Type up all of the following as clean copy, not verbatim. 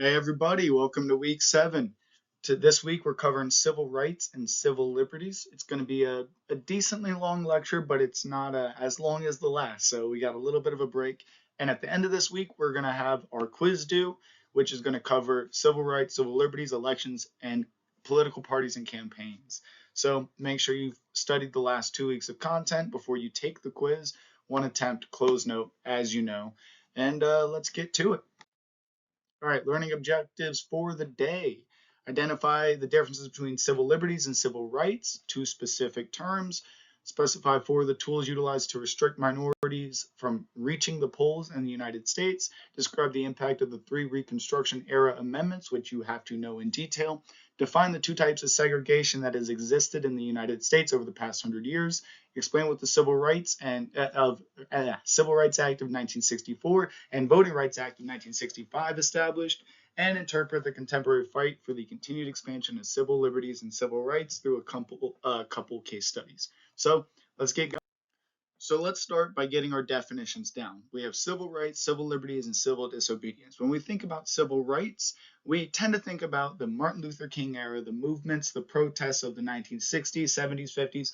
Hey everybody, welcome to week 7. This week we're covering civil rights and civil liberties. It's going to be a decently long lecture, but it's not as long as the last, so we got a little bit of a break. And at the end of this week, we're going to have our quiz due, which is going to cover civil rights, civil liberties, elections, and political parties and campaigns. So make sure you've studied the last 2 weeks of content before you take the quiz. One attempt, close note, as you know. And let's get to it. All right, learning objectives for the day. Identify the differences between civil liberties and civil rights, two specific terms. Specify 4 of the tools utilized to restrict minorities from reaching the polls in the United States. Describe the impact of the 3 Reconstruction era amendments, which you have to know in detail. Define the 2 types of segregation that has existed in the United States over the past 100 years. Explain what the Civil Rights Civil Rights Act of 1964 and Voting Rights Act of 1965 established, and interpret the contemporary fight for the continued expansion of civil liberties and civil rights through a couple case studies. So let's get going. So let's start by getting our definitions down. We have civil rights, civil liberties, and civil disobedience. When we think about civil rights, we tend to think about the Martin Luther King era, the movements, the protests of the 1960s, 70s, 50s.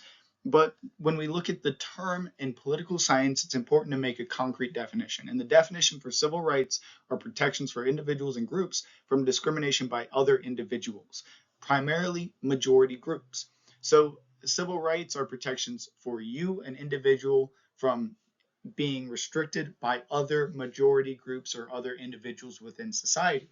But when we look at the term in political science, it's important to make a concrete definition. And the definition for civil rights are protections for individuals and groups from discrimination by other individuals, primarily majority groups. So civil rights are protections for you, an individual, from being restricted by other majority groups or other individuals within society.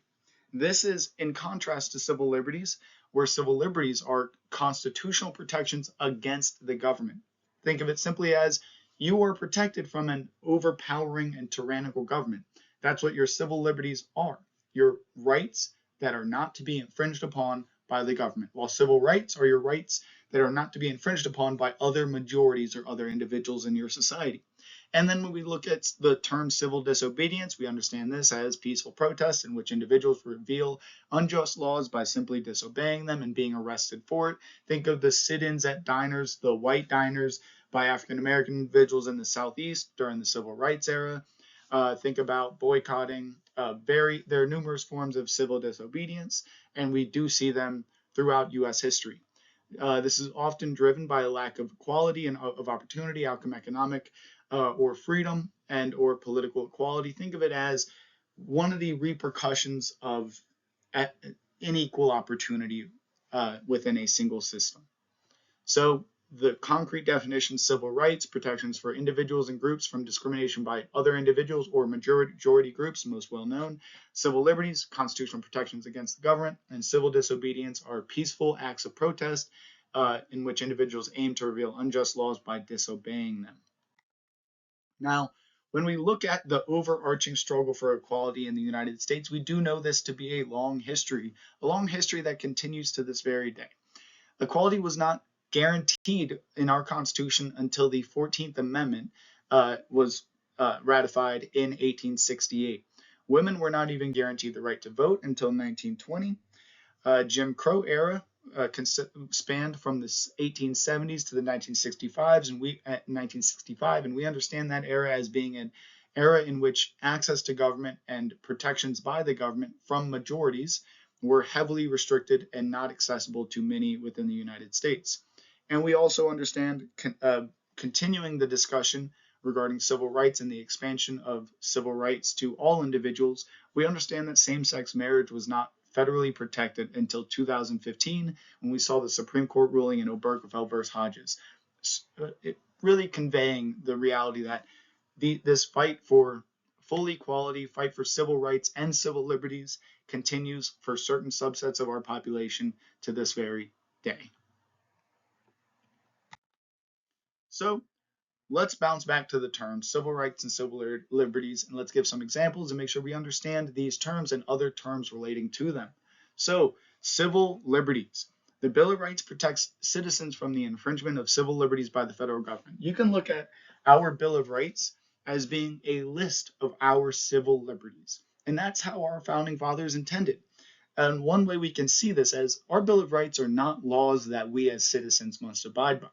This is in contrast to civil liberties, where civil liberties are constitutional protections against the government. Think of it simply as you are protected from an overpowering and tyrannical government. That's what your civil liberties are, your rights that are not to be infringed upon by the government, while civil rights are your rights that are not to be infringed upon by other majorities or other individuals in your society. And then when we look at the term civil disobedience, we understand this as peaceful protests in which individuals reveal unjust laws by simply disobeying them and being arrested for it. Think of the sit-ins at diners, the white diners by African American individuals in the Southeast during the Civil Rights era. Think about boycotting. There are numerous forms of civil disobedience, and we do see them throughout U.S. history. This is often driven by a lack of equality and of opportunity, outcome economic, or freedom and or political equality. Think of it as one of the repercussions of unequal opportunity within a single system. So the concrete definition: civil rights, protections for individuals and groups from discrimination by other individuals or majority groups, most well known. Civil liberties, constitutional protections against the government, and civil disobedience are peaceful acts of protest in which individuals aim to reveal unjust laws by disobeying them. Now, when we look at the overarching struggle for equality in the United States, we do know this to be a long history that continues to this very day. Equality was not guaranteed in our Constitution until the 14th Amendment was ratified in 1868. Women were not even guaranteed the right to vote until 1920. Jim Crow era spanned from the 1870s to the 1965s, and 1965, and we understand that era as being an era in which access to government and protections by the government from majorities were heavily restricted and not accessible to many within the United States. And we also understand, continuing the discussion regarding civil rights and the expansion of civil rights to all individuals, we understand that same-sex marriage was not federally protected until 2015, when we saw the Supreme Court ruling in Obergefell versus Hodges, it really conveying the reality that this fight for full equality, fight for civil rights and civil liberties continues for certain subsets of our population to this very day. So let's bounce back to the terms civil rights and civil liberties, and let's give some examples and make sure we understand these terms and other terms relating to them. So, civil liberties. The Bill of Rights protects citizens from the infringement of civil liberties by the federal government. You can look at our Bill of Rights as being a list of our civil liberties, and that's how our founding fathers intended. And one way we can see this as our Bill of Rights are not laws that we as citizens must abide by.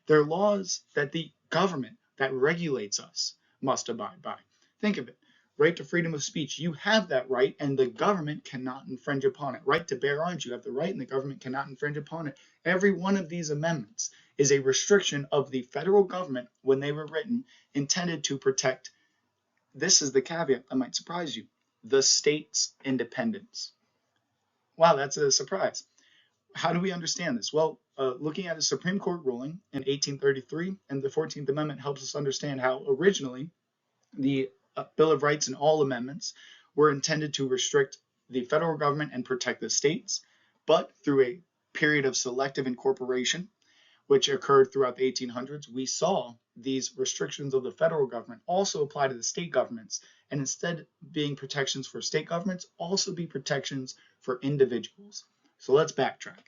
They're laws that the government that regulates us must abide by. Think of it. right to freedom of speech. You have that right, and the government cannot infringe upon it. Right to bear arms. You have the right, and the government cannot infringe upon it. Every one of these amendments is a restriction of the federal government when they were written, intended to protect, this is the caveat that might surprise you, the state's independence. Wow, that's a surprise. How do we understand this? Well, looking at a Supreme Court ruling in 1833, and the 14th Amendment helps us understand how originally the Bill of Rights and all amendments were intended to restrict the federal government and protect the states, but through a period of selective incorporation, which occurred throughout the 1800s, we saw these restrictions of the federal government also apply to the state governments, and instead being protections for state governments, also be protections for individuals. So let's backtrack.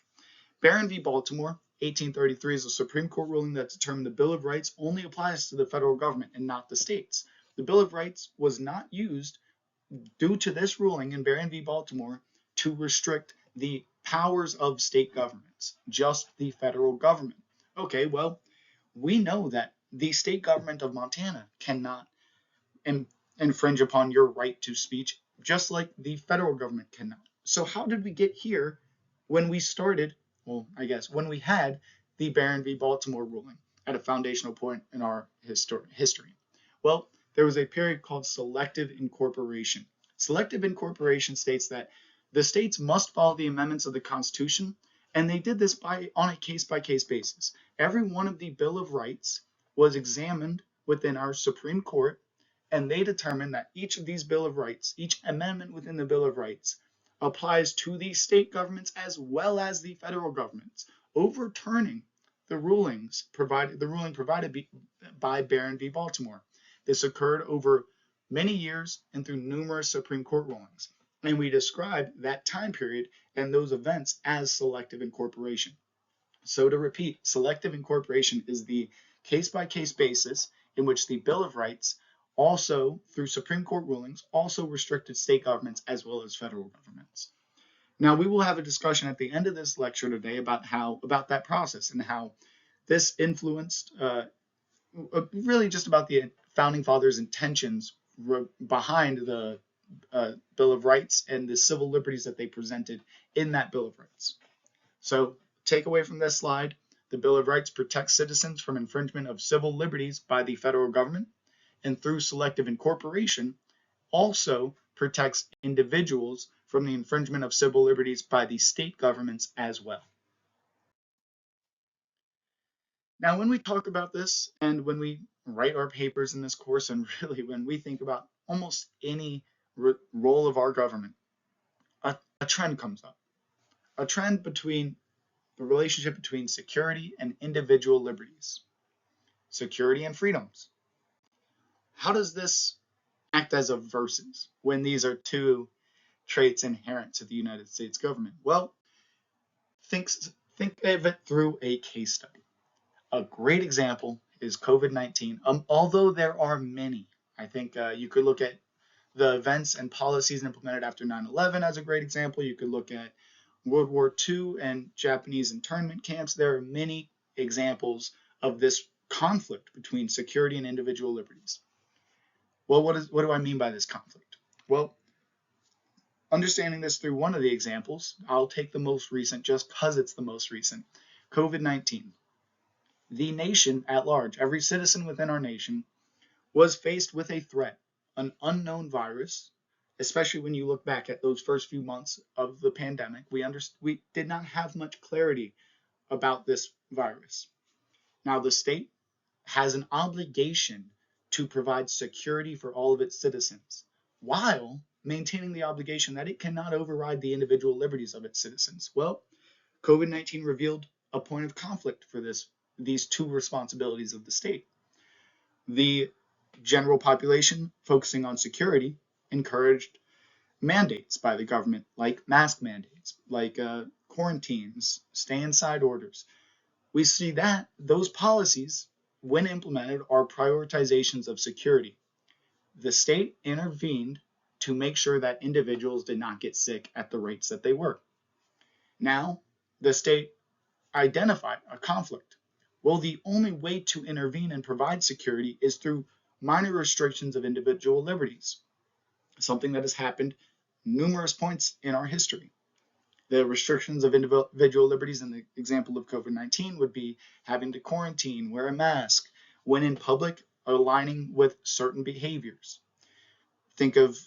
Barron v. Baltimore, 1833, is a Supreme Court ruling that determined the Bill of Rights only applies to the federal government and not the states. The Bill of Rights was not used, due to this ruling in Barron v. Baltimore, to restrict the powers of state governments, just the federal government. Okay, well, we know that the state government of Montana cannot infringe upon your right to speech, just like the federal government cannot. So how did we get here when we started, well, I guess, when we had the Barron v. Baltimore ruling at a foundational point in our history? Well, there was a period called selective incorporation. Selective incorporation states that the states must follow the amendments of the Constitution, and they did this on a case-by-case basis. Every one of the Bill of Rights was examined within our Supreme Court, and they determined that each of these Bill of Rights, each amendment within the Bill of Rights, applies to the state governments as well as the federal governments, overturning the ruling provided by Barron v. Baltimore. This occurred over many years and through numerous Supreme Court rulings, and we describe that time period and those events as selective incorporation. So to repeat, selective incorporation is the case-by-case basis in which the Bill of Rights also, through Supreme Court rulings, also restricted state governments as well as federal governments. Now, we will have a discussion at the end of this lecture today about that process and how this influenced really just about the Founding Fathers' intentions behind the Bill of Rights and the civil liberties that they presented in that Bill of Rights. So, take away from this slide, the Bill of Rights protects citizens from infringement of civil liberties by the federal government, and through selective incorporation, also protects individuals from the infringement of civil liberties by the state governments as well. Now, when we talk about this, and when we write our papers in this course, and really when we think about almost any role of our government, a trend comes up. A trend between the relationship between security and individual liberties, security and freedoms. How does this act as a versus when these are two traits inherent to the United States government? Well, think of it through a case study. A great example is COVID-19. Although there are many, I think you could look at the events and policies implemented after 9/11 as a great example. You could look at World War II and Japanese internment camps. There are many examples of this conflict between security and individual liberties. Well, what do I mean by this conflict? Well, understanding this through one of the examples, I'll take the most recent just because it's the most recent. COVID-19. The nation at large, every citizen within our nation, was faced with a threat, an unknown virus, especially when you look back at those first few months of the pandemic. We did not have much clarity about this virus. Now, the state has an obligation to provide security for all of its citizens, while maintaining the obligation that it cannot override the individual liberties of its citizens. Well, COVID-19 revealed a point of conflict for these two responsibilities of the state. The general population, focusing on security, encouraged mandates by the government, like mask mandates, like quarantines, stay inside orders. We see that those policies, when implemented, are prioritizations of security. The state intervened to make sure that individuals did not get sick at the rates that they were. Now, the state identified a conflict. Well, the only way to intervene and provide security is through minor restrictions of individual liberties. something that has happened numerous points in our history. The restrictions of individual liberties in the example of COVID-19 would be having to quarantine, wear a mask, when in public, aligning with certain behaviors. Think of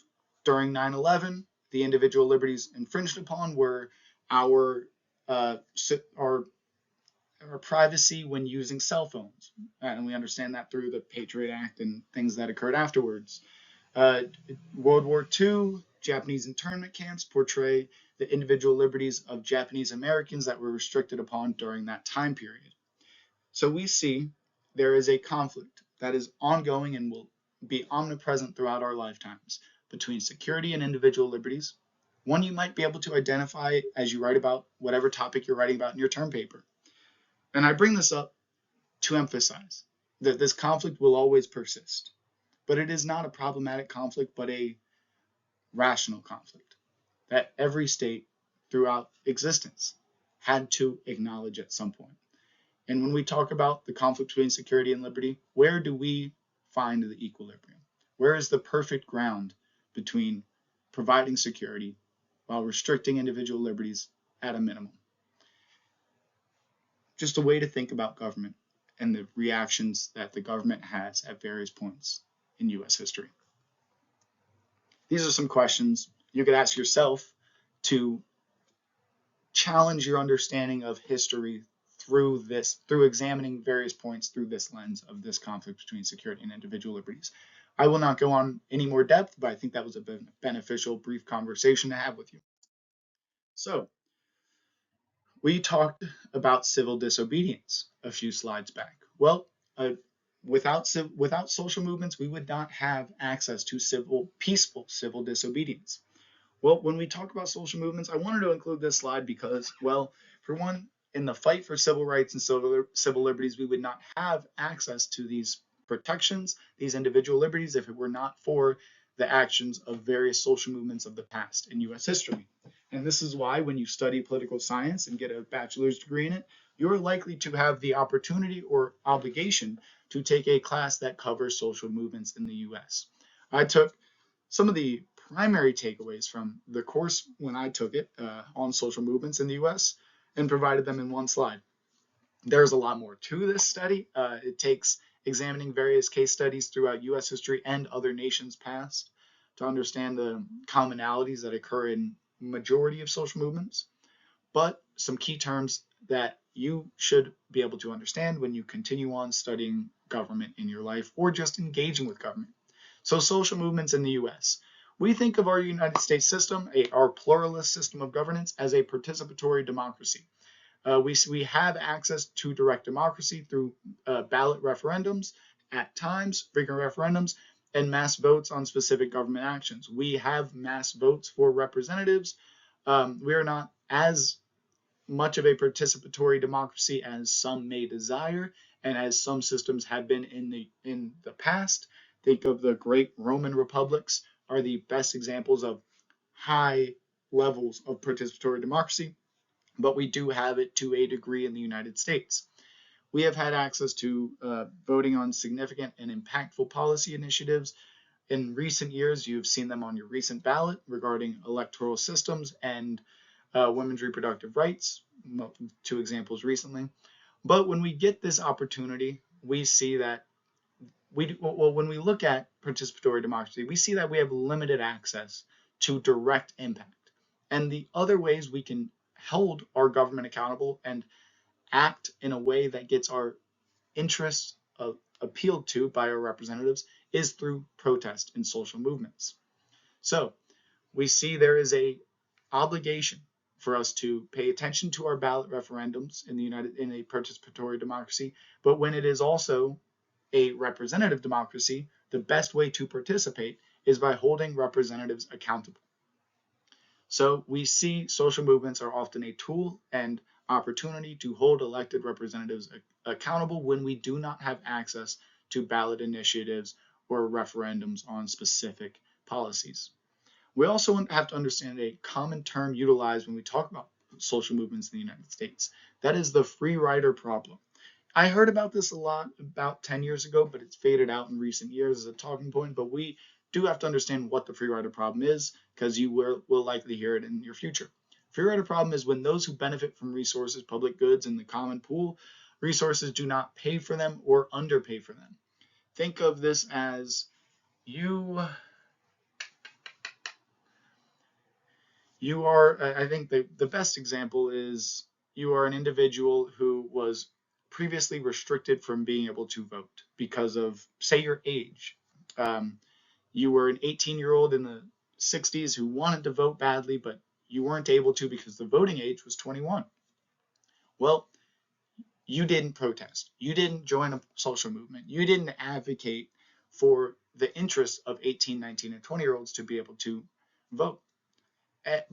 during 9/11, the individual liberties infringed upon were our uh, our our privacy when using cell phones, and we understand that through the Patriot Act and things that occurred afterwards. Uh, World War II, Japanese internment camps portray the individual liberties of Japanese Americans that were restricted upon during that time period. So we see there is a conflict that is ongoing and will be omnipresent throughout our lifetimes between security and individual liberties. One you might be able to identify as you write about whatever topic you're writing about in your term paper. And I bring this up to emphasize that this conflict will always persist, but it is not a problematic conflict, but a rational conflict that every state throughout existence had to acknowledge at some point. And when we talk about the conflict between security and liberty, where do we find the equilibrium? Where is the perfect ground between providing security while restricting individual liberties at a minimum? Just a way to think about government and the reactions that the government has at various points in US history. These are some questions you could ask yourself to challenge your understanding of history through examining various points through this lens of this conflict between security and individual liberties. I will not go on any more depth, but I think that was a beneficial brief conversation to have with you. So we talked about civil disobedience a few slides back. Well, without social movements, we would not have access to peaceful civil disobedience. Well, when we talk about social movements, I wanted to include this slide because, well, for one, in the fight for civil rights and civil liberties, we would not have access to these protections, these individual liberties, if it were not for the actions of various social movements of the past in US history. And this is why when you study political science and get a bachelor's degree in it, you're likely to have the opportunity or obligation to take a class that covers social movements in the US. I took some of the primary takeaways from the course when I took it on social movements in the US and provided them in one slide. There's a lot more to this study. It takes examining various case studies throughout US history and other nations past to understand the commonalities that occur in majority of social movements, but some key terms that you should be able to understand when you continue on studying government in your life or just engaging with government. So social movements in the US. We think of our United States system, our pluralist system of governance, as a participatory democracy. We have access to direct democracy through ballot referendums, at times, frequent referendums, and mass votes on specific government actions. We have mass votes for representatives. We are not as much of a participatory democracy as some may desire, and as some systems have been in the past. Think of the great Roman republics are the best examples of high levels of participatory democracy, but we do have it to a degree in the United States. We have had access to voting on significant and impactful policy initiatives. In recent years, you've seen them on your recent ballot regarding electoral systems and women's reproductive rights, two examples recently. But when we get this opportunity, we see that when we look at participatory democracy, we see that we have limited access to direct impact. And the other ways we can hold our government accountable and act in a way that gets our interests appealed to by our representatives is through protest and social movements. So we see there is a obligation for us to pay attention to our ballot referendums in a participatory democracy, but when it is also a representative democracy, the best way to participate is by holding representatives accountable. So we see social movements are often a tool and opportunity to hold elected representatives accountable when we do not have access to ballot initiatives or referendums on specific policies. We also have to understand a common term utilized when we talk about social movements in the United States. That is the free rider problem. I heard about this a lot about 10 years ago, but it's faded out in recent years as a talking point. But we do have to understand what the free rider problem is, because you will likely hear it in your future. Free rider problem is when those who benefit from resources, public goods, in the common pool resources do not pay for them or underpay for them. Think of this as you are, I think the best example is you are an individual who was previously restricted from being able to vote because of, say, your age. You were an 18-year-old in the 60s who wanted to vote badly, but you weren't able to because the voting age was 21. Well, you didn't protest. You didn't join a social movement. You didn't advocate for the interests of 18, 19, and 20-year-olds to be able to vote.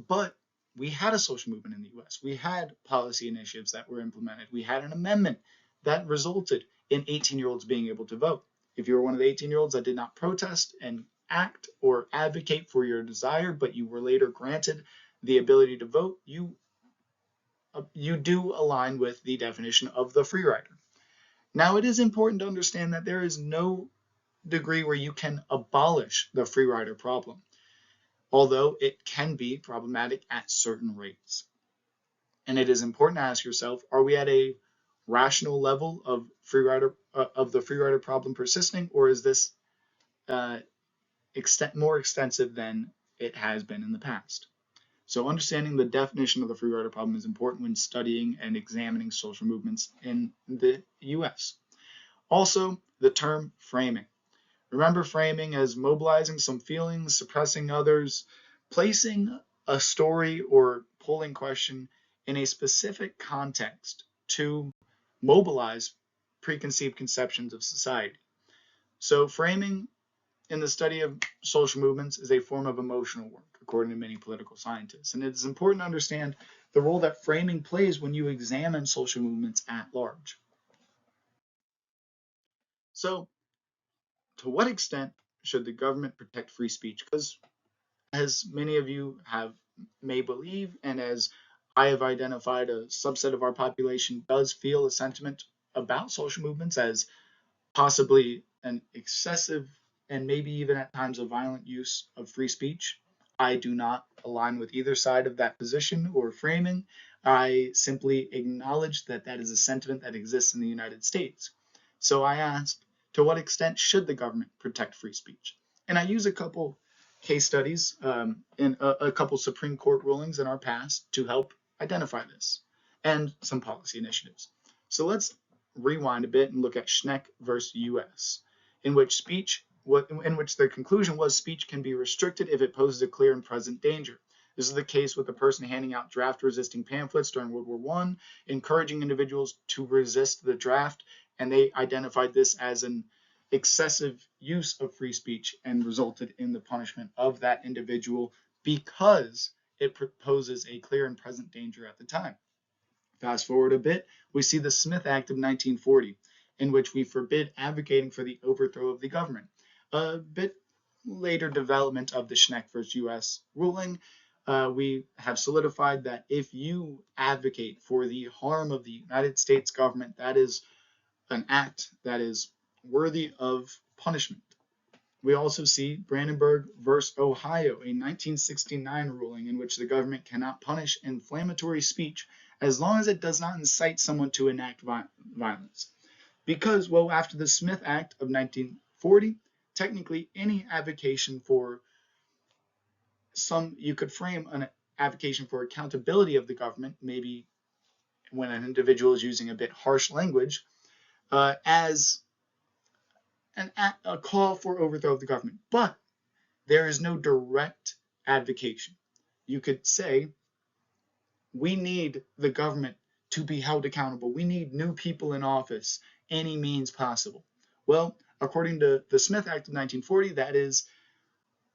But we had a social movement in the US. We had policy initiatives that were implemented. We had an amendment that resulted in 18-year-olds being able to vote. If you were one of the 18-year-olds that did not protest and act or advocate for your desire, but you were later granted the ability to vote, you do align with the definition of the free rider. Now, it is important to understand that there is no degree where you can abolish the free rider problem, although it can be problematic at certain rates. And it is important to ask yourself, are we at a rational level of the free rider problem persisting, or is this more extensive than it has been in the past? So understanding the definition of the free rider problem is important when studying and examining social movements in the US. Also, the term framing. Remember framing as mobilizing some feelings, suppressing others, placing a story or polling question in a specific context to mobilize preconceived conceptions of society. So framing in the study of social movements is a form of emotional work, according to many political scientists. And it is important to understand the role that framing plays when you examine social movements at large. So, to what extent should the government protect free speech? Because as many of you may believe, and as I have identified, a subset of our population does feel a sentiment about social movements as possibly an excessive and maybe even at times a violent use of free speech. I do not align with either side of that position or framing. I simply acknowledge that that is a sentiment that exists in the United States. So I ask, to what extent should the government protect free speech? And I use a couple case studies in a couple Supreme Court rulings in our past to help identify this, and some policy initiatives. So let's rewind a bit and look at Schneck versus US, in which the conclusion was speech can be restricted if it poses a clear and present danger. This is the case with the person handing out draft resisting pamphlets during World War I, encouraging individuals to resist the draft, and they identified this as an excessive use of free speech and resulted in the punishment of that individual because it poses a clear and present danger at the time. Fast forward a bit, we see the Smith Act of 1940, in which we forbid advocating for the overthrow of the government. A bit later development of the Schneck versus US ruling, we have solidified that if you advocate for the harm of the United States government, that is an act that is worthy of punishment. We also see Brandenburg versus Ohio, a 1969 ruling in which the government cannot punish inflammatory speech as long as it does not incite someone to enact violence. Because, well, after the Smith Act of 1940, technically any advocation for you could frame an advocation for accountability of the government, maybe when an individual is using a bit harsh language, as a call for overthrow of the government. But there is no direct advocation. You could say, we need the government to be held accountable. We need new people in office, any means possible. Well, according to the Smith Act of 1940, that is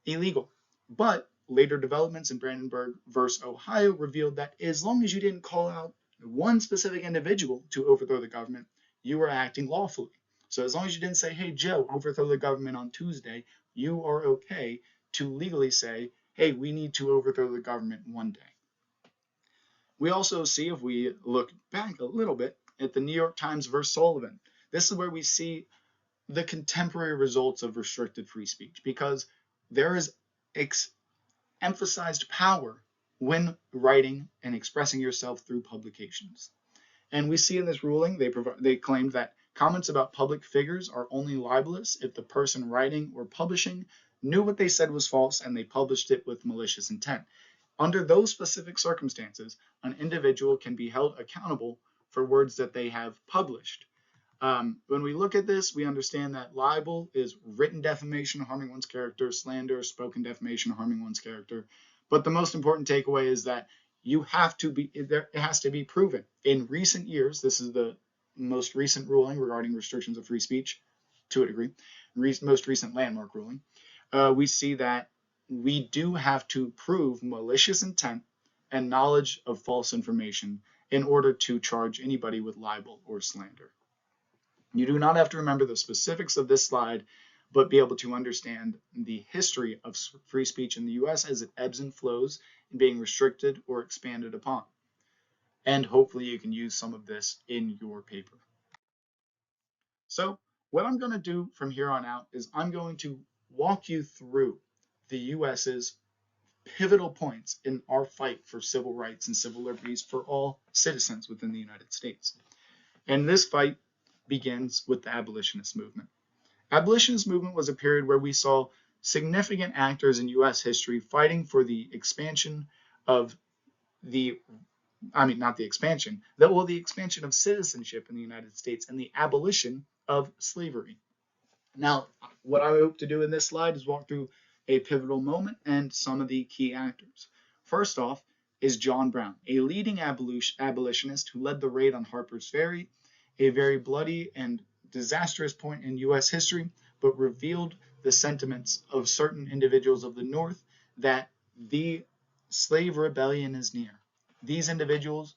illegal. But later developments in Brandenburg versus Ohio revealed that as long as you didn't call out one specific individual to overthrow the government, you were acting lawfully. So as long as you didn't say, hey, Joe, overthrow the government on Tuesday, you are okay to legally say, hey, we need to overthrow the government one day. We also see, if we look back a little bit, at the New York Times versus Sullivan. This is where we see the contemporary results of restricted free speech, because there is emphasized power when writing and expressing yourself through publications. And we see in this ruling, they claimed that comments about public figures are only libelous if the person writing or publishing knew what they said was false and they published it with malicious intent. Under those specific circumstances, an individual can be held accountable for words that they have published. When we look at this, we understand that libel is written defamation harming one's character, slander, spoken defamation harming one's character. But the most important takeaway is that it has to be proven. In recent years, this is the most recent ruling regarding restrictions of free speech, to a degree, most recent landmark ruling. We see that we do have to prove malicious intent and knowledge of false information in order to charge anybody with libel or slander. You do not have to remember the specifics of this slide, but be able to understand the history of free speech in the US as it ebbs and flows, being restricted or expanded upon. And hopefully you can use some of this in your paper. So what I'm going to do from here on out is I'm going to walk you through the US's pivotal points in our fight for civil rights and civil liberties for all citizens within the United States. And this fight begins with the abolitionist movement. Abolitionist movement was a period where we saw significant actors in U.S. history fighting for the expansion of the expansion of citizenship in the United States and the abolition of slavery. Now, what I hope to do in this slide is walk through a pivotal moment and some of the key actors. First off is John Brown, a leading abolitionist who led the raid on Harper's Ferry, a very bloody and disastrous point in U.S. history, but revealed the sentiments of certain individuals of the North that the slave rebellion is near. These individuals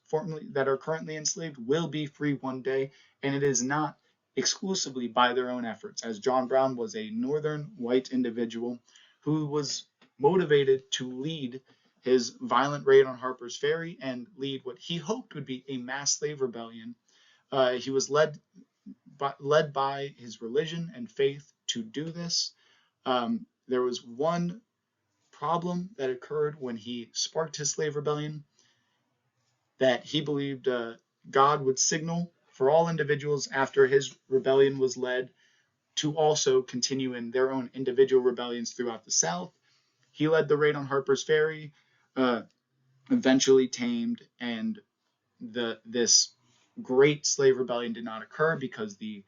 that are currently enslaved will be free one day, and it is not exclusively by their own efforts, as John Brown was a northern white individual who was motivated to lead his violent raid on Harper's Ferry and lead what he hoped would be a mass slave rebellion. He was led by his religion and faith to do this. There was one problem that occurred when he sparked his slave rebellion, that he believed God would signal for all individuals after his rebellion was led to also continue in their own individual rebellions throughout the South. He led the raid on Harper's Ferry, eventually tamed, and this great slave rebellion did not occur because the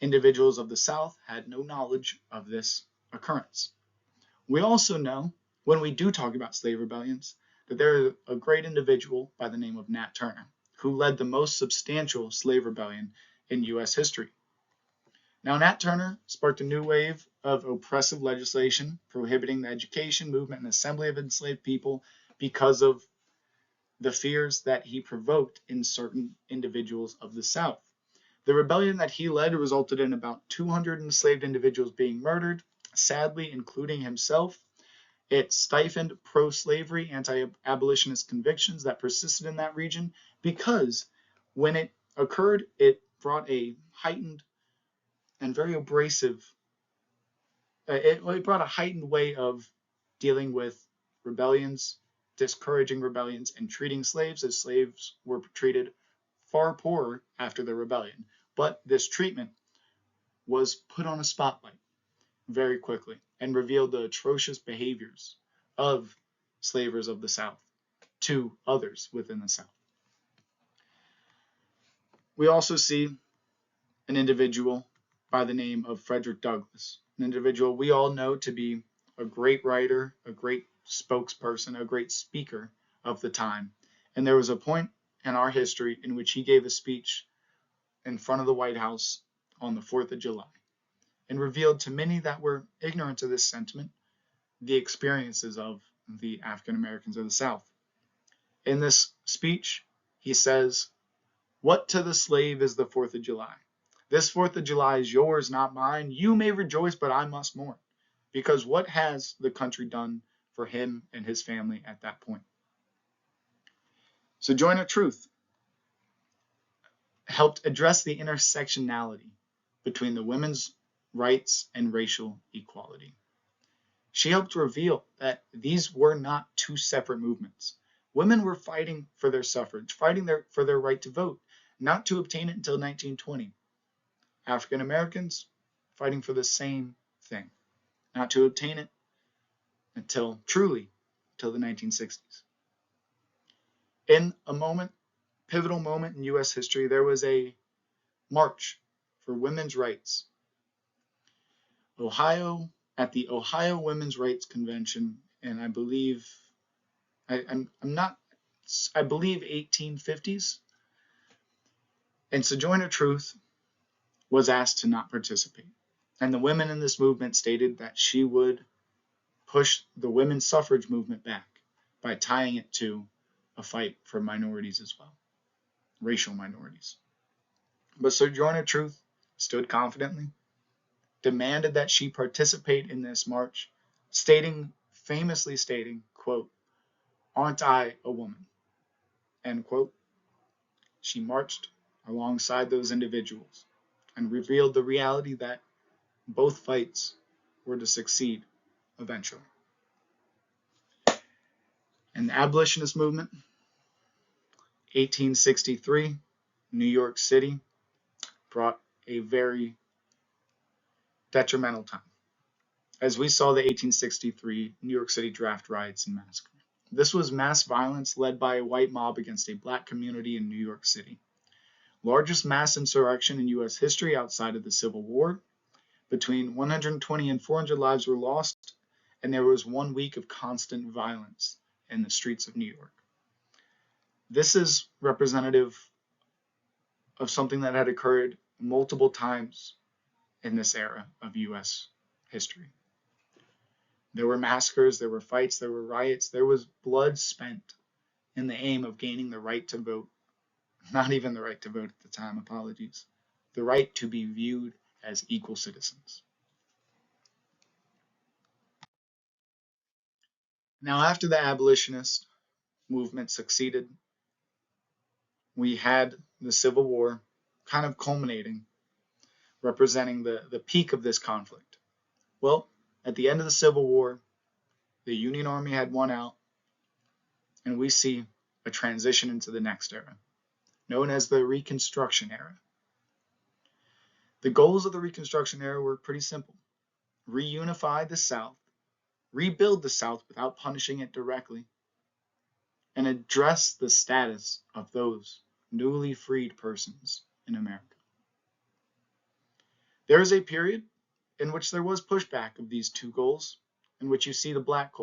individuals of the South had no knowledge of this occurrence. We also know, when we do talk about slave rebellions, that there is a great individual by the name of Nat Turner, who led the most substantial slave rebellion in U.S. history. Now, Nat Turner sparked a new wave of oppressive legislation prohibiting the education, movement, and assembly of enslaved people because of the fears that he provoked in certain individuals of the South. The rebellion that he led resulted in about 200 enslaved individuals being murdered, sadly, including himself. It stifled pro-slavery, anti-abolitionist convictions that persisted in that region because when it occurred, it brought a heightened and very abrasive, it brought a heightened way of dealing with rebellions, discouraging rebellions, and treating slaves as slaves were treated far poorer after the rebellion. But this treatment was put on a spotlight very quickly and revealed the atrocious behaviors of slavers of the South to others within the South. We also see an individual by the name of Frederick Douglass, an individual we all know to be a great writer, a great spokesperson, a great speaker of the time. And there was a point in our history in which he gave a speech in front of the White House on the 4th of July and revealed to many that were ignorant of this sentiment the experiences of the African Americans of the South. In this speech, he says, "What to the slave is the 4th of July? This 4th of July is yours, not mine. You may rejoice, but I must mourn. Because what has the country done for him and his family at that point?" Sojourner Truth helped address the intersectionality between the women's rights and racial equality. She helped reveal that these were not two separate movements. Women were fighting for their suffrage, fighting for their right to vote, not to obtain it until 1920. African Americans fighting for the same thing, not to obtain it until the 1960s. In a pivotal moment in U.S. history, there was a march for women's rights. At the Ohio Women's Rights Convention, and I believe 1850s, and Sojourner Truth was asked to not participate. And the women in this movement stated that she would push the women's suffrage movement back by tying it to a fight for minorities as well, racial minorities. But Sojourner Truth stood confidently, demanded that she participate in this march, famously stating, quote, "Aren't I a woman?" End quote. She marched alongside those individuals and revealed the reality that both fights were to succeed eventually. And the abolitionist movement, 1863, New York City, brought a very detrimental time, as we saw the 1863 New York City draft riots and massacre. This was mass violence led by a white mob against a black community in New York City. Largest mass insurrection in U.S. history outside of the Civil War. Between 120 and 400 lives were lost, and there was 1 week of constant violence in the streets of New York. This is representative of something that had occurred multiple times in this era of U.S. history. There were massacres, there were fights, there were riots, there was blood spent in the aim of gaining the right to vote. Not even the right to vote at the time, apologies. The right to be viewed as equal citizens. Now, after the abolitionist movement succeeded, we had the Civil War kind of culminating, representing the peak of this conflict. Well, at the end of the Civil War, the Union Army had won out, and we see a transition into the next era, known as the Reconstruction era. The goals of the Reconstruction era were pretty simple. Reunify the South, rebuild the South without punishing it directly, and address the status of those newly freed persons in America. There is a period in which there was pushback of these two goals, in which you see the black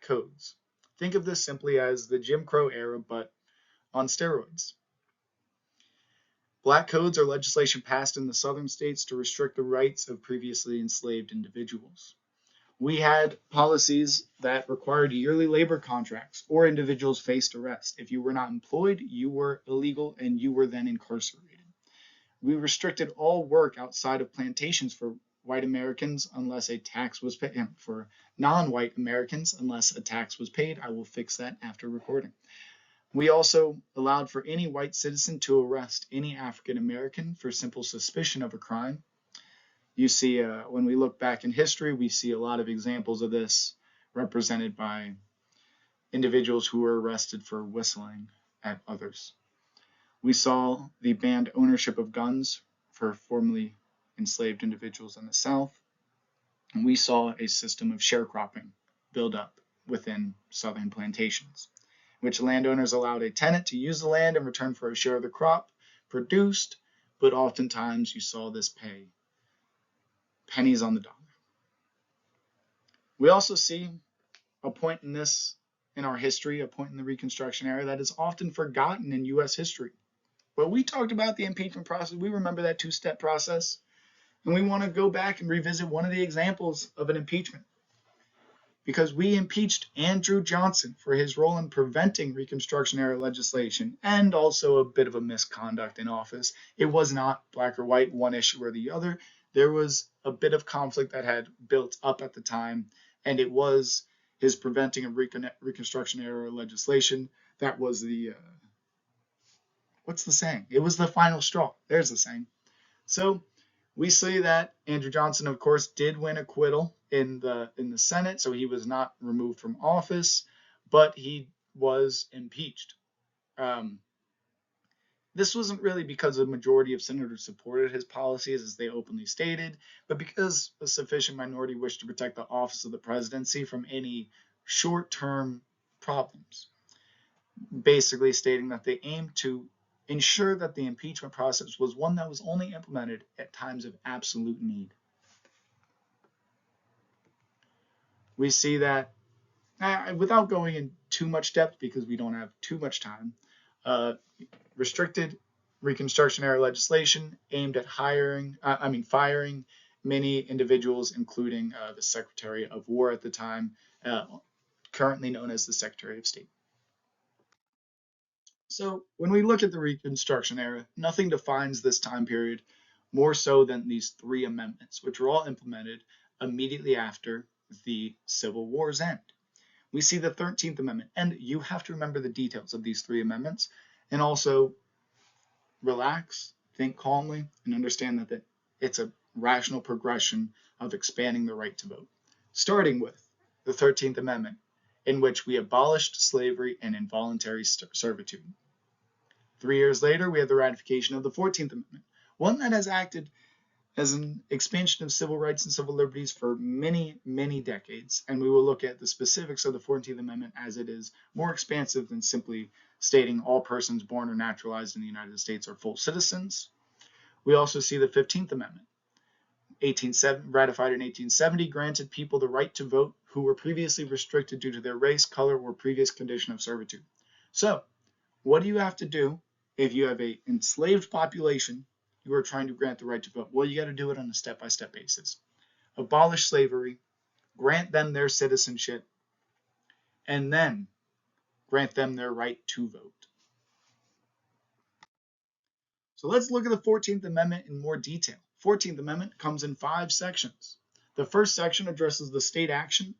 codes. Think of this simply as the Jim Crow era, but on steroids. Black codes are legislation passed in the southern states to restrict the rights of previously enslaved individuals. We had policies that required yearly labor contracts, or individuals faced arrest. If you were not employed, you were illegal and you were then incarcerated. We restricted all work outside of plantations for white Americans unless a tax was paid, for non-white Americans unless a tax was paid. I will fix that after recording. We also allowed for any white citizen to arrest any African American for simple suspicion of a crime. You see, when we look back in history, we see a lot of examples of this represented by individuals who were arrested for whistling at others. We saw the banned ownership of guns for formerly enslaved individuals in the South. And we saw a system of sharecropping build up within southern plantations, which landowners allowed a tenant to use the land in return for a share of the crop produced, but oftentimes you saw this pay pennies on the dollar. We also see a point in our history, a point in the Reconstruction era that is often forgotten in U.S. history. But we talked about the impeachment process. We remember that two-step process. And we want to go back and revisit one of the examples of an impeachment. Because we impeached Andrew Johnson for his role in preventing Reconstruction era legislation and also a bit of a misconduct in office. It was not black or white, one issue or the other. There was a bit of conflict that had built up at the time, and it was his preventing of Reconstruction era legislation that was the what's the saying? It was the final straw. There's the saying. So we see that Andrew Johnson, of course, did win acquittal in the Senate, so he was not removed from office, but he was impeached. Um, this wasn't really because a majority of senators supported his policies as they openly stated, but because a sufficient minority wished to protect the office of the presidency from any short-term problems, basically stating that they aimed to ensure that the impeachment process was one that was only implemented at times of absolute need. We see that, without going in too much depth because we don't have too much time, uh, restricted Reconstruction era legislation aimed at firing many individuals, including the Secretary of War at the time, currently known as the Secretary of State. So when we look at the Reconstruction era, nothing defines this time period more so than these three amendments, which were all implemented immediately after the Civil War's end. We see the 13th Amendment, and you have to remember the details of these three amendments, and also relax, think calmly, and understand that it's a rational progression of expanding the right to vote. Starting with the 13th Amendment, in which we abolished slavery and involuntary servitude. 3 years later, we have the ratification of the 14th Amendment, one that has acted as an expansion of civil rights and civil liberties for many, many decades. And we will look at the specifics of the 14th Amendment as it is more expansive than simply stating all persons born or naturalized in the United States are full citizens. We also see the 15th Amendment, ratified in 1870, granted people the right to vote who were previously restricted due to their race, color, or previous condition of servitude. So, what do you have to do if you have an enslaved population you are trying to grant the right to vote? Well, you got to do it on a step-by-step basis. Abolish slavery, grant them their citizenship, and then grant them their right to vote. So let's look at the 14th Amendment in more detail. 14th Amendment comes in 5 sections. The first section addresses the state action,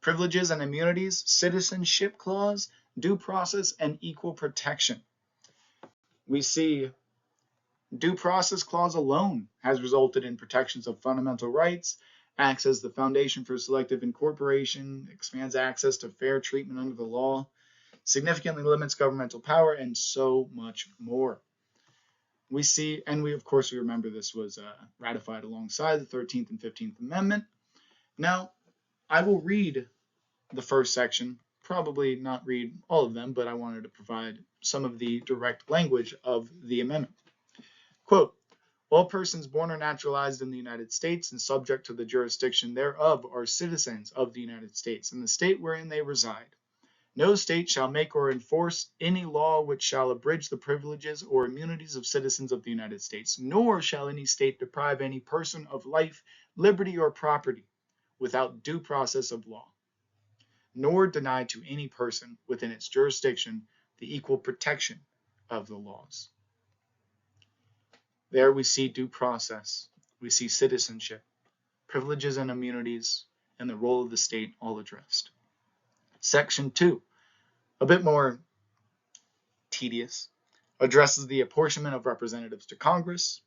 privileges and immunities, citizenship clause, due process, and equal protection. We see due process clause alone has resulted in protections of fundamental rights, acts as the foundation for selective incorporation, expands access to fair treatment under the law, significantly limits governmental power, and so much more. We see, and we remember this was ratified alongside the 13th and 15th Amendment. Now, I will read the first section, probably not read all of them, but I wanted to provide some of the direct language of the amendment. Quote, all persons born or naturalized in the United States and subject to the jurisdiction thereof are citizens of the United States and the state wherein they reside. No state shall make or enforce any law which shall abridge the privileges or immunities of citizens of the United States, nor shall any state deprive any person of life, liberty, or property without due process of law, nor deny to any person within its jurisdiction the equal protection of the laws. There we see due process, we see citizenship, privileges and immunities, and the role of the state all addressed. Section 2, a bit more tedious, addresses the apportionment of representatives to Congress.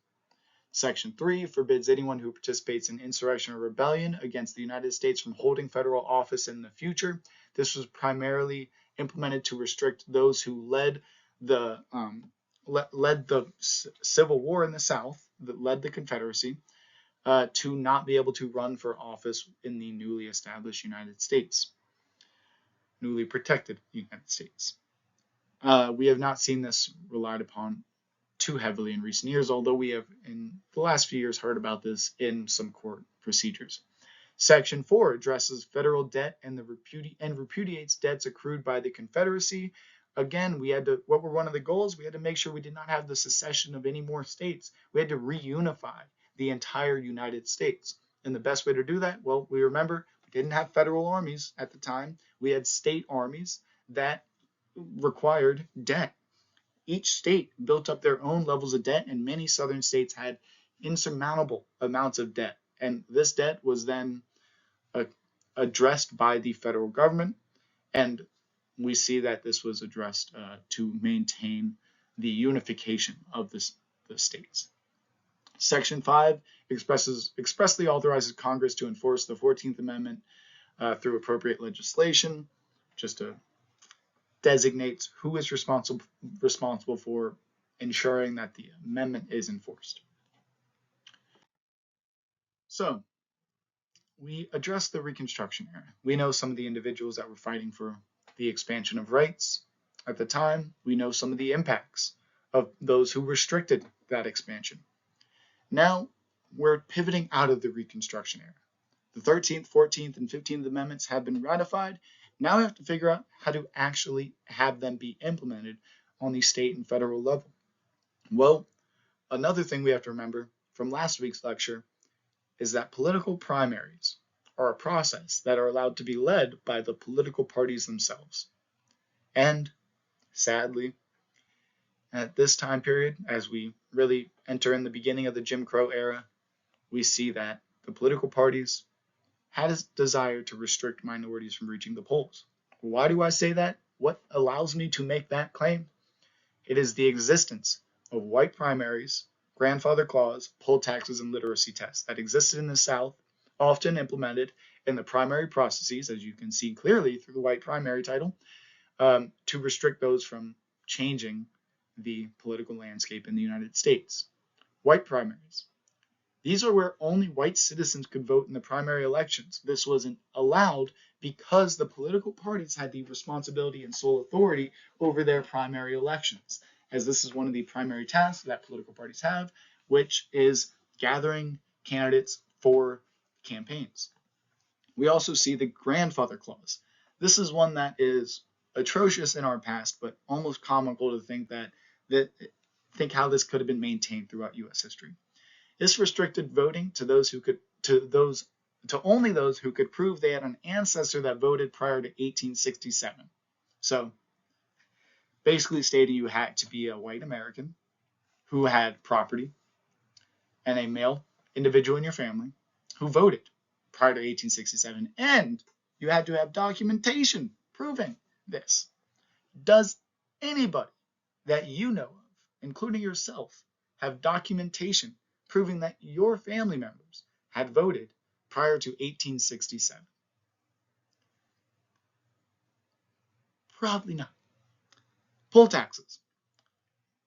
Section 3 forbids anyone who participates in insurrection or rebellion against the United States from holding federal office in the future. This was primarily implemented to restrict those who led the Civil War in the South, that led the Confederacy, to not be able to run for office in the newly established United States, newly protected United States. We have not seen this relied upon too heavily in recent years, although we have in the last few years heard about this in some court procedures. Section 4 addresses federal debt and repudiates debts accrued by the Confederacy. Again, what were one of the goals? We had to make sure we did not have the secession of any more states. We had to reunify the entire United States. And the best way to do that, well, we remember we didn't have federal armies at the time. We had state armies that required debt. Each state built up their own levels of debt, and many southern states had insurmountable amounts of debt. And this debt was then addressed by the federal government, and we see that this was addressed to maintain the unification of the states. Section 5 expressly authorizes Congress to enforce the 14th Amendment through appropriate legislation, just to designate who is responsible for ensuring that the amendment is enforced. So, we address the Reconstruction era. We know some of the individuals that were fighting for the expansion of rights at the time. We know some of the impacts of those who restricted that expansion. Now we're pivoting out of the Reconstruction era. The 13th, 14th, and 15th Amendments have been ratified. Now we have to figure out how to actually have them be implemented on the state and federal level. Well, another thing we have to remember from last week's lecture is that political primaries are a process that are allowed to be led by the political parties themselves. And sadly, at this time period, as we really enter in the beginning of the Jim Crow era, we see that the political parties had a desire to restrict minorities from reaching the polls. Why do I say that? What allows me to make that claim? It is the existence of white primaries, grandfather clause, poll taxes, and literacy tests that existed in the South, often implemented in the primary processes, as you can see clearly through the white primary title, to restrict those from changing the political landscape in the United States. White primaries. These are where only white citizens could vote in the primary elections. This wasn't allowed because the political parties had the responsibility and sole authority over their primary elections, as this is one of the primary tasks that political parties have, which is gathering candidates for campaigns. We also see the grandfather clause. This is one that is atrocious in our past, but almost comical to think how this could have been maintained throughout U.S. history. This restricted voting to only those who could prove they had an ancestor that voted prior to 1867. So, basically stating you had to be a white American who had property and a male individual in your family who voted prior to 1867, and you had to have documentation proving this. Does anybody that you know of, including yourself, have documentation proving that your family members had voted prior to 1867? Probably not. Poll taxes.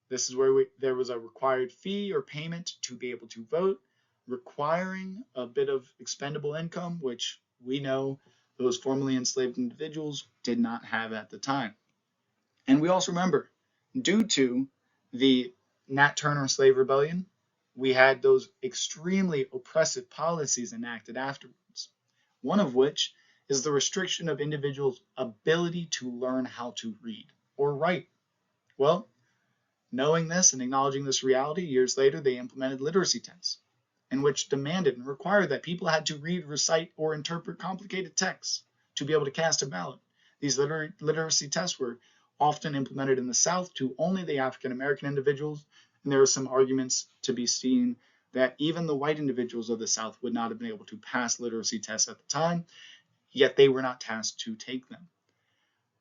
This is where there was a required fee or payment to be able to vote, requiring a bit of expendable income, which we know those formerly enslaved individuals did not have at the time. And we also remember, due to the Nat Turner Slave Rebellion, we had those extremely oppressive policies enacted afterwards, one of which is the restriction of individuals' ability to learn how to read or write. Well, knowing this and acknowledging this reality, years later they implemented literacy tests, in which demanded and required that people had to read, recite, or interpret complicated texts to be able to cast a ballot. These literacy tests were often implemented in the South to only the African American individuals, and there are some arguments to be seen that even the white individuals of the South would not have been able to pass literacy tests at the time, yet they were not tasked to take them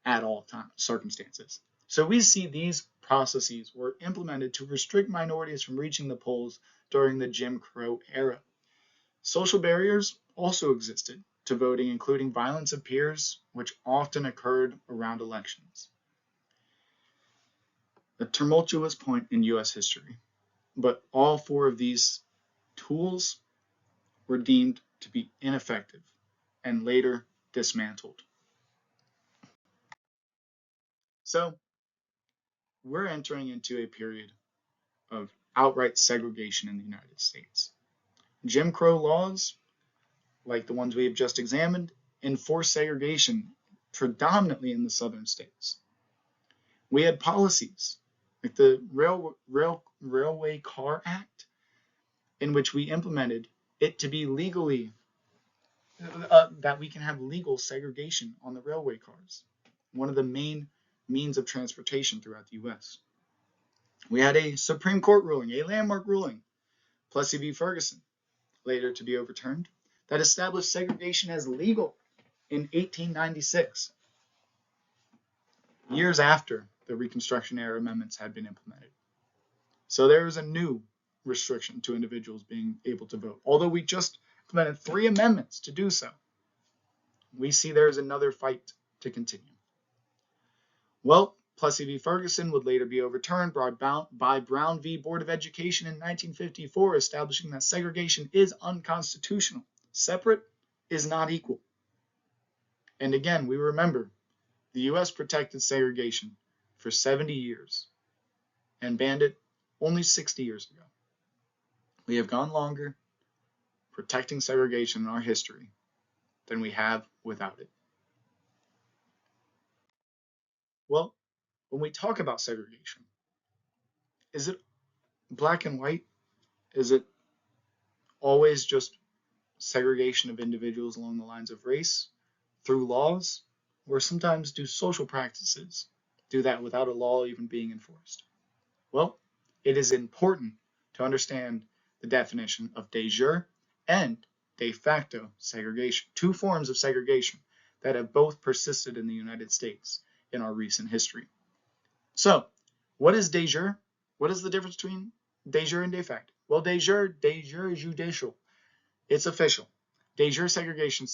at all circumstances. So we see these processes were implemented to restrict minorities from reaching the polls during the Jim Crow era. Social barriers also existed to voting, including violence of peers, which often occurred around elections. A tumultuous point in U.S. history, but all four of these tools were deemed to be ineffective and later dismantled. So we're entering into a period of outright segregation in the United States. Jim Crow laws, like the ones we have just examined, enforce segregation predominantly in the southern states. We had policies like the Railway Car Act, in which we implemented it to be legally that we can have legal segregation on the railway cars, one of the main means of transportation throughout the U.S. We had a Supreme Court ruling, a landmark ruling, Plessy v. Ferguson, later to be overturned, that established segregation as legal in 1896, years after the Reconstruction era amendments had been implemented. So there was a new restriction to individuals being able to vote. Although we just implemented 3 amendments to do so, we see there's another fight to continue. Well, Plessy v. Ferguson would later be overturned by Brown v. Board of Education in 1954, establishing that segregation is unconstitutional. Separate is not equal. And again, we remember the U.S. protected segregation for 70 years and banned it only 60 years ago. We have gone longer protecting segregation in our history than we have without it. Well, when we talk about segregation, is it black and white? Is it always just segregation of individuals along the lines of race through laws? Or sometimes do social practices do that without a law even being enforced? Well, it is important to understand the definition of de jure and de facto segregation, 2 forms of segregation that have both persisted in the United States in our recent history. So, what is de jure? What is the difference between de jure and de facto? Well, de jure is judicial. It's official. De jure segregation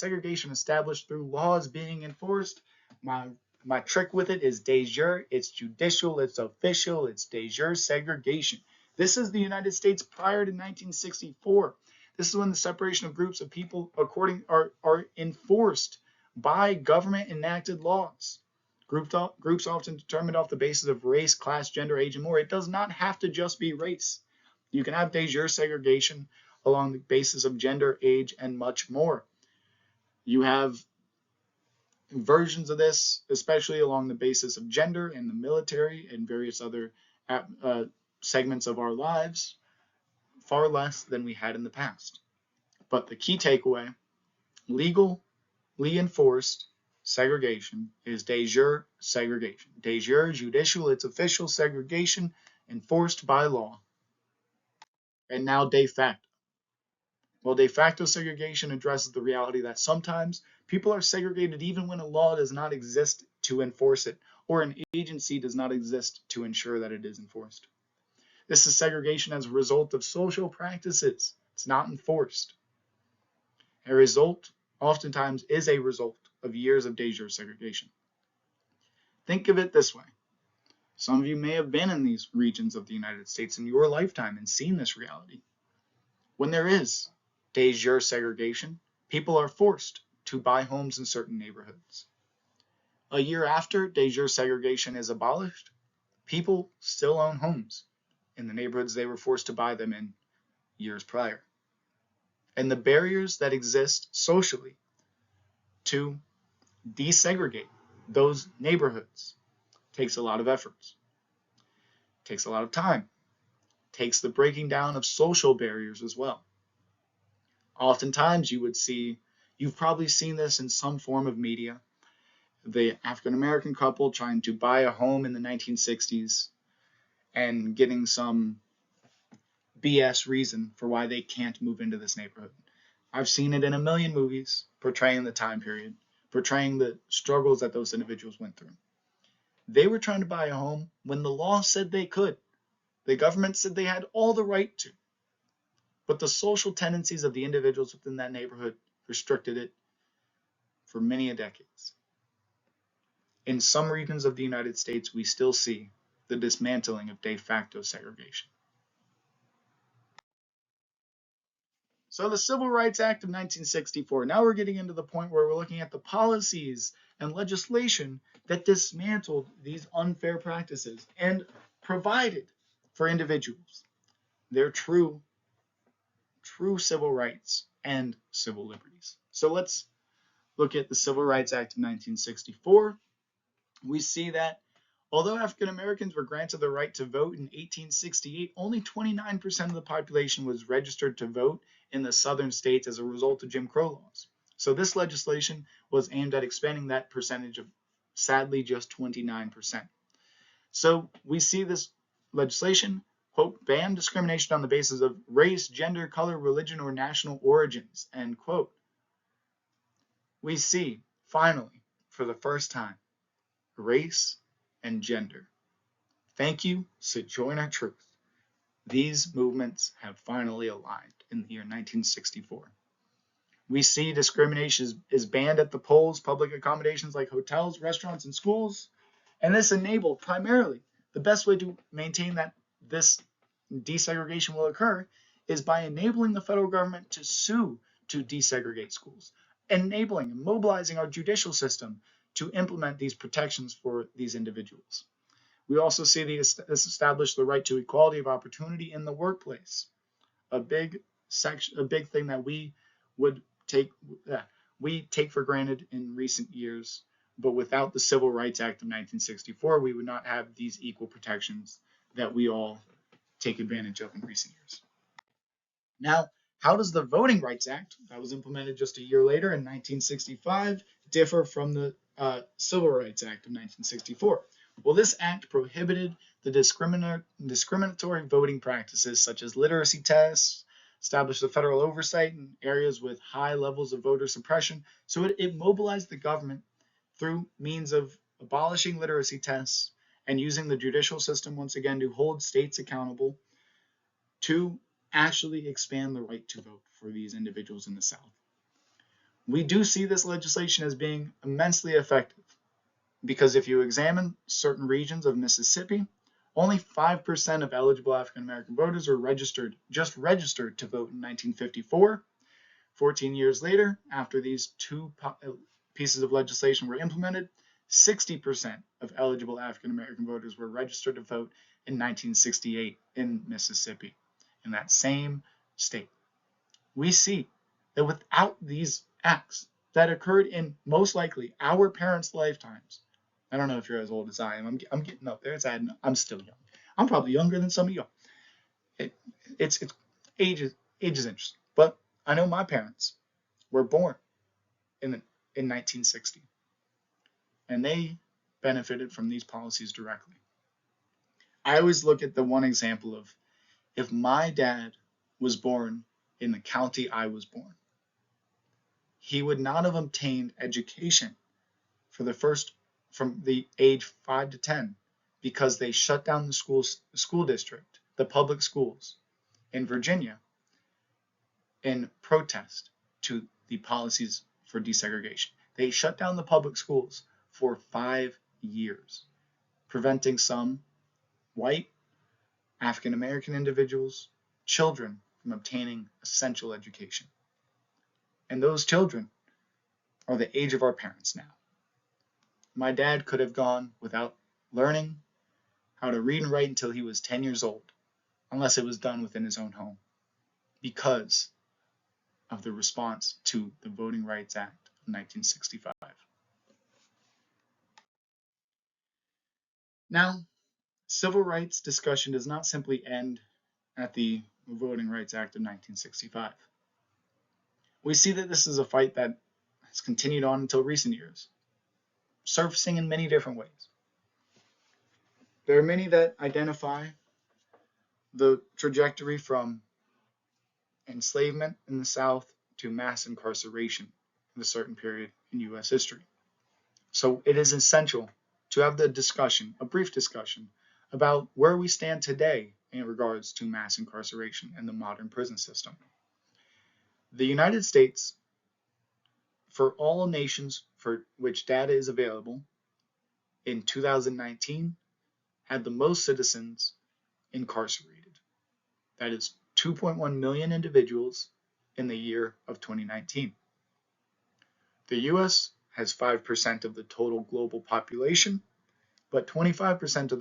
established through laws being enforced. My trick with it is de jure, it's judicial, it's official, it's de jure segregation. This is the United States prior to 1964. This is when the separation of groups of people are enforced by government enacted laws. Groups often determined off the basis of race, class, gender, age, and more. It does not have to just be race. You can have de jure segregation along the basis of gender, age, and much more. You have versions of this, especially along the basis of gender in the military and various other segments of our lives, far less than we had in the past. But the key takeaway, legally enforced segregation is de jure segregation. De jure, judicial, it's official segregation enforced by law. And now de facto. Well, de facto segregation addresses the reality that sometimes people are segregated even when a law does not exist to enforce it, or an agency does not exist to ensure that it is enforced. This is segregation as a result of social practices. It's not enforced. A result, oftentimes, is a result of years of de jure segregation. Think of it this way. Some of you may have been in these regions of the United States in your lifetime and seen this reality. When there is de jure segregation, people are forced to buy homes in certain neighborhoods. A year after de jure segregation is abolished, people still own homes in the neighborhoods they were forced to buy them in years prior. And the barriers that exist socially to desegregate those neighborhoods takes a lot of efforts, takes a lot of time, takes the breaking down of social barriers as well. Oftentimes you've probably seen this in some form of media, the African-American couple trying to buy a home in the 1960s and getting some BS reason for why they can't move into this neighborhood. I've seen it in a million movies portraying the time period, portraying the struggles that those individuals went through. They were trying to buy a home when the law said they could. The government said they had all the right to. But the social tendencies of the individuals within that neighborhood restricted it for many decades. In some regions of the United States, we still see the dismantling of de facto segregation. So the Civil Rights Act of 1964, now we're getting into the point where we're looking at the policies and legislation that dismantled these unfair practices and provided for individuals their true civil rights and civil liberties. So let's look at the Civil Rights Act of 1964. We see that although African Americans were granted the right to vote in 1868, only 29% of the population was registered to vote in the southern states as a result of Jim Crow laws. So this legislation was aimed at expanding that percentage of, sadly, just 29%. So we see this legislation, quote, ban discrimination on the basis of race, gender, color, religion, or national origins, end quote. We see, finally, for the first time, race and gender. Thank you, Sojourner Truth. These movements have finally aligned in the year 1964. We see discrimination is banned at the polls, public accommodations like hotels, restaurants, and schools. And this enabled primarily the best way to maintain that this desegregation will occur is by enabling the federal government to sue to desegregate schools, enabling and mobilizing our judicial system to implement these protections for these individuals. We also see this establish the right to equality of opportunity in the workplace, a big section, a big thing that would take we take for granted in recent years. But without the Civil Rights Act of 1964, we would not have these equal protections that we all take advantage of in recent years. Now, how does the Voting Rights Act, that was implemented just a year later in 1965, differ from the Civil Rights Act of 1964? Well, this act prohibited the discriminatory voting practices such as literacy tests, established a federal oversight in areas with high levels of voter suppression. So it mobilized the government through means of abolishing literacy tests and using the judicial system once again to hold states accountable to actually expand the right to vote for these individuals in the South. We do see this legislation as being immensely effective because if you examine certain regions of Mississippi, only 5% of eligible African American voters were registered to vote in 1954. 14 years later, after these two pieces of legislation were implemented, 60% of eligible African American voters were registered to vote in 1968 in Mississippi, in that same state. We see that without these acts that occurred in most likely our parents' lifetimes, I don't know if you're as old as I am. I'm getting up there. It's adding up. I'm still young. I'm probably younger than some of you. It's age is interesting, but I know my parents were born in 1960, and they benefited from these policies directly. I always look at the one example of if my dad was born in the county I was born, he would not have obtained education for the first from the age 5 to 10 because they shut down the school district, the public schools in Virginia in protest to the policies for desegregation. They shut down the public schools for 5 years, preventing some white African American individuals, children from obtaining essential education. And those children are the age of our parents now. My dad could have gone without learning how to read and write until he was 10 years old, unless it was done within his own home, because of the response to the Voting Rights Act of 1965. Now, civil rights discussion does not simply end at the Voting Rights Act of 1965. We see that this is a fight that has continued on until recent years, surfacing in many different ways. There are many that identify the trajectory from enslavement in the South to mass incarceration in a certain period in U.S. history. So it is essential to have the discussion, a brief discussion, about where we stand today in regards to mass incarceration and the modern prison system. The United States, for all nations for which data is available, in 2019 had the most citizens incarcerated. That is 2.1 million individuals in the year of 2019. The US has 5% of the total global population, but 25%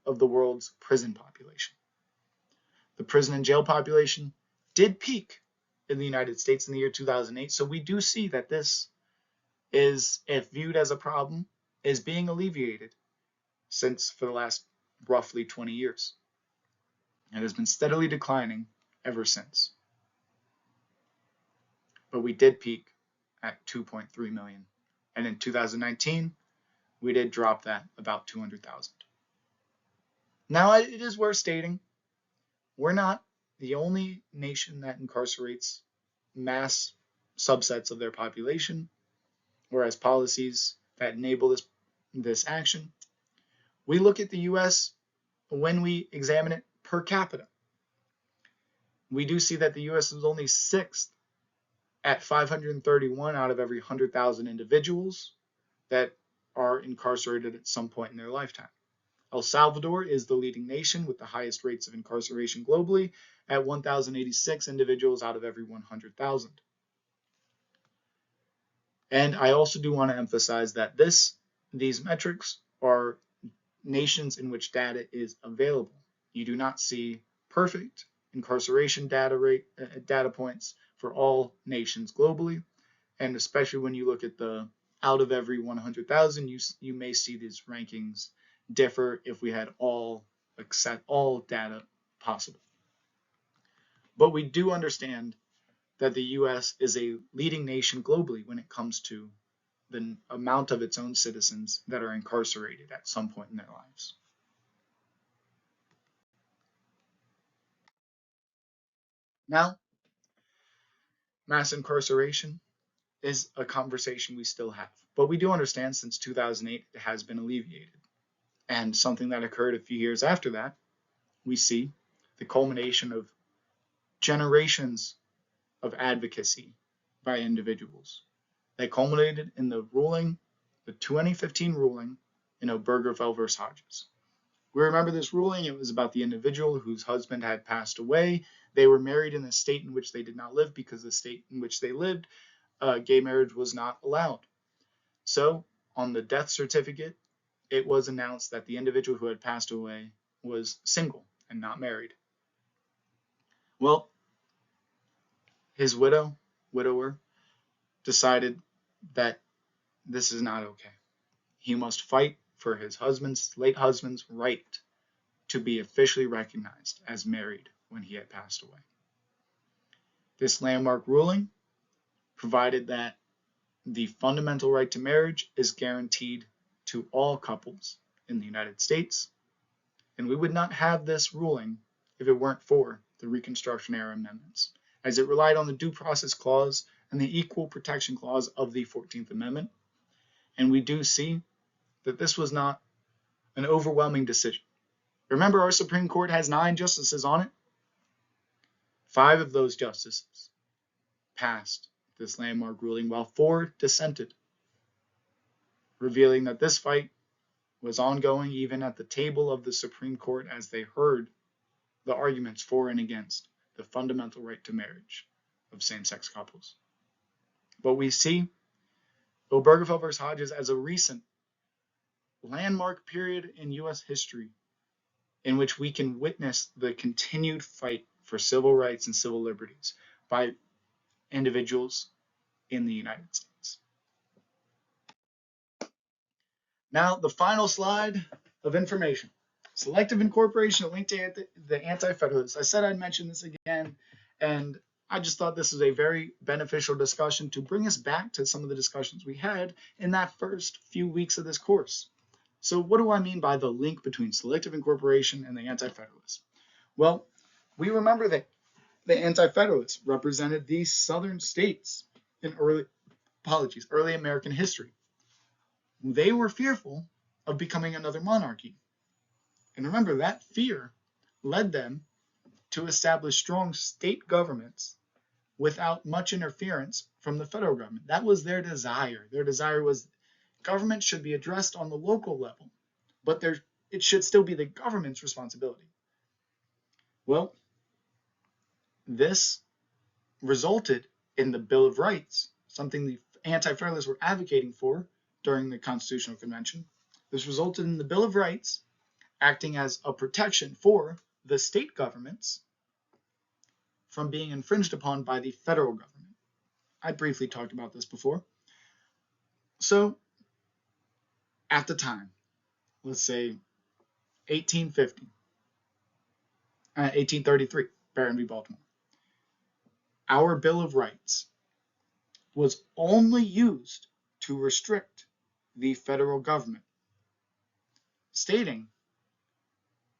of the world's prison population. The prison and jail population did peak in the United States in the year 2008, so we do see that this is, if viewed as a problem, is being alleviated since for the last roughly 20 years. It has been steadily declining ever since. But we did peak at 2.3 million. And in 2019, we did drop that about 200,000. Now, it is worth stating, we're not the only nation that incarcerates mass subsets of their population, whereas policies that enable this action. We look at the US when we examine it per capita. we do see that the U.S. is only sixth at 531 out of every 100,000 individuals that are incarcerated at some point in their lifetime. El Salvador is the leading nation with the highest rates of incarceration globally at 1,086 individuals out of every 100,000. And I also do want to emphasize that these metrics are nations in which data is available. You do not see perfect incarceration data points for all nations globally, and especially when you look at the out of every 100,000, you may see these rankings differ if we had all data possible. But we do understand that the U.S. is a leading nation globally when it comes to the amount of its own citizens that are incarcerated at some point in their lives. Now, mass incarceration is a conversation we still have, but we do understand since 2008 it has been alleviated. And something that occurred a few years after that, we see the culmination of generations of advocacy by individuals that culminated in the 2015 ruling in Obergefell versus Hodges. We remember this ruling. It was about the individual whose husband had passed away. They were married in a state in which they did not live because the state in which they lived, gay marriage was not allowed. So on the death certificate, it was announced that the individual who had passed away was single and not married. Well, his widower, decided that this is not okay. He must fight for his late husband's right to be officially recognized as married when he had passed away. This landmark ruling provided that the fundamental right to marriage is guaranteed to all couples in the United States, and we would not have this ruling if it weren't for the Reconstruction era amendments, as it relied on the Due Process Clause and the Equal Protection Clause of the 14th Amendment. And we do see that this was not an overwhelming decision. Remember, our Supreme Court has 9 justices on it. 5 of those justices passed this landmark ruling, while 4 dissented, revealing that this fight was ongoing even at the table of the Supreme Court as they heard the arguments for and against the fundamental right to marriage of same-sex couples. But we see Obergefell versus Hodges as a recent landmark period in U.S. history in which we can witness the continued fight for civil rights and civil liberties by individuals in the United States. Now, the final slide of information. Selective incorporation linked to the Anti-Federalists. I said I'd mention this again, and I just thought this was a very beneficial discussion to bring us back to some of the discussions we had in that first few weeks of this course. So what do I mean by the link between selective incorporation and the Anti-Federalists? Well, we remember that the Anti-Federalists represented the southern states in early American history. They were fearful of becoming another monarchy. And remember, that fear led them to establish strong state governments without much interference from the federal government. That was their desire. Their desire was government should be addressed on the local level, but it should still be the government's responsibility. Well, this resulted in the Bill of Rights, something the Anti-Federalists were advocating for during the Constitutional Convention. This resulted in the Bill of Rights acting as a protection for the state governments from being infringed upon by the federal government. I briefly talked about this before. So, at the time, let's say 1833, Barron v. Baltimore, our Bill of Rights was only used to restrict the federal government, stating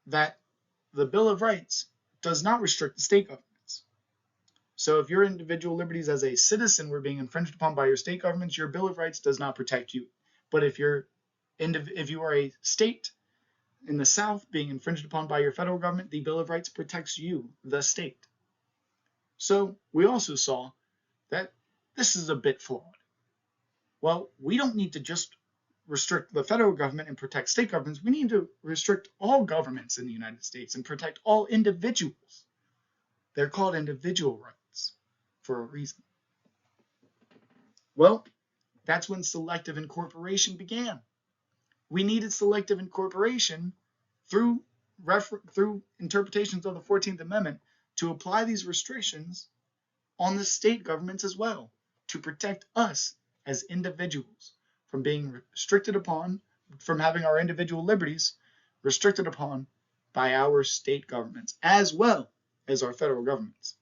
that the Bill of Rights does not restrict the state governments. So if your individual liberties as a citizen were being infringed upon by your state governments, your Bill of Rights does not protect you. But if you are a state in the South being infringed upon by your federal government, the Bill of Rights protects you, the state. So we also saw that this is a bit flawed. Well, we don't need to just restrict the federal government and protect state governments. We need to restrict all governments in the United States and protect all individuals. They're called individual rights for a reason. Well, that's when selective incorporation began. We needed selective incorporation through interpretations of the 14th Amendment to apply these restrictions on the state governments as well, to protect us as individuals from being restricted upon, from having our individual liberties restricted upon by our state governments, as well as our federal governments.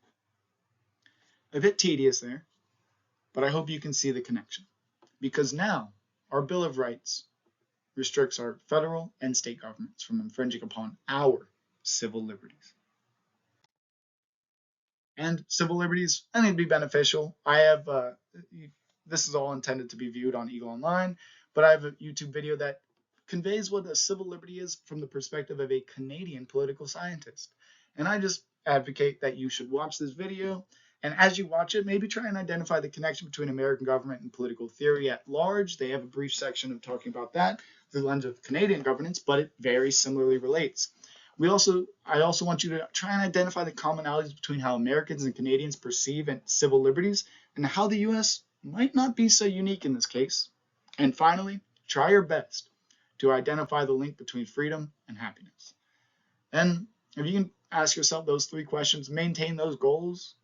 A bit tedious there, but I hope you can see the connection. Because now, our Bill of Rights restricts our federal and state governments from infringing upon our civil liberties. And civil liberties, I think, be beneficial. I have this is all intended to be viewed on Eagle Online, but I have a YouTube video that conveys what a civil liberty is from the perspective of a Canadian political scientist. And I just advocate that you should watch this video, and as you watch it, maybe try and identify the connection between American government and political theory at large. They have a brief section of talking about that through the lens of Canadian governance, but it very similarly relates. I also want you to try and identify the commonalities between how Americans and Canadians perceive civil liberties and how the U.S. might not be so unique in this case. And finally, try your best to identify the link between freedom and happiness. And if you can ask yourself those 3 questions, maintain those goals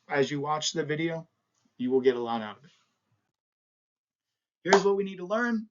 as you watch the video, you will get a lot out of it. Here's what we need to learn.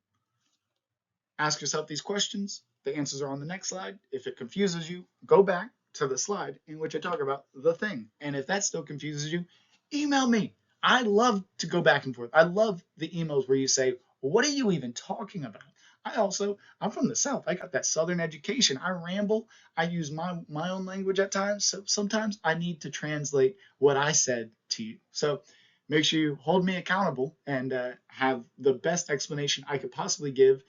Ask yourself these questions. The answers are on the next slide. If it confuses you, go back to the slide in which I talk about the thing. And if that still confuses you, email me. I love to go back and forth. I love the emails where you say, what are you even talking about? I'm from the South. I got that Southern education. I ramble. I use my own language at times. So sometimes I need to translate what I said to you. So make sure you hold me accountable and have the best explanation I could possibly give,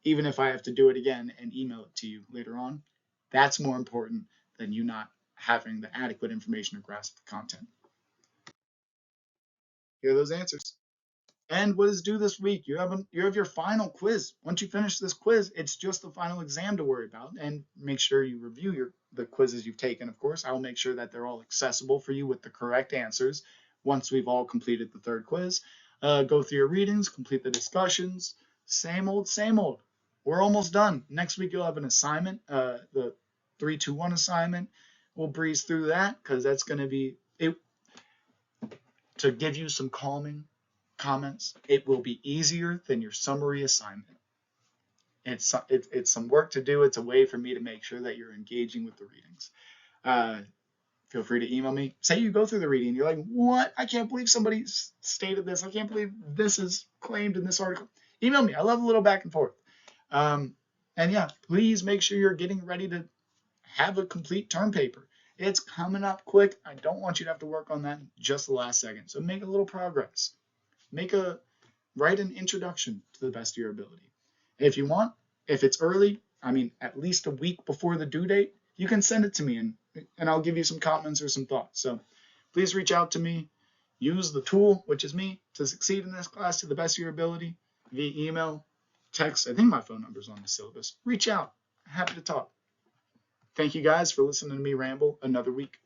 even if I have to do it again and email it to you later on. That's more important than you not having the adequate information to grasp the content. Here are those answers. And what is due this week? You have your final quiz. Once you finish this quiz, it's just the final exam to worry about. And make sure you review the quizzes you've taken, of course. I will make sure that they're all accessible for you with the correct answers once we've all completed the 3rd quiz. Go through your readings, complete the discussions. Same old, same old. We're almost done. Next week you'll have an assignment, the 3-2-1 assignment. We'll breeze through that because that's going to be it. To give you some calming comments, it will be easier than your summary assignment. It's some work to do. It's a way for me to make sure that you're engaging with the readings. Feel free to email me. Say you go through the reading, you're like, what? I can't believe somebody stated this. I can't believe this is claimed in this article. Email me. I love a little back and forth. And yeah, please make sure you're getting ready to have a complete term paper. It's coming up quick. I don't want you to have to work on that just the last second. So make a little progress. Write an introduction to the best of your ability. If you want, if it's early, at least a week before the due date, you can send it to me and I'll give you some comments or some thoughts. So please reach out to me. Use the tool, which is me, to succeed in this class to the best of your ability via email, text. I think my phone number is on the syllabus. Reach out. Happy to talk. Thank you guys for listening to me ramble another week.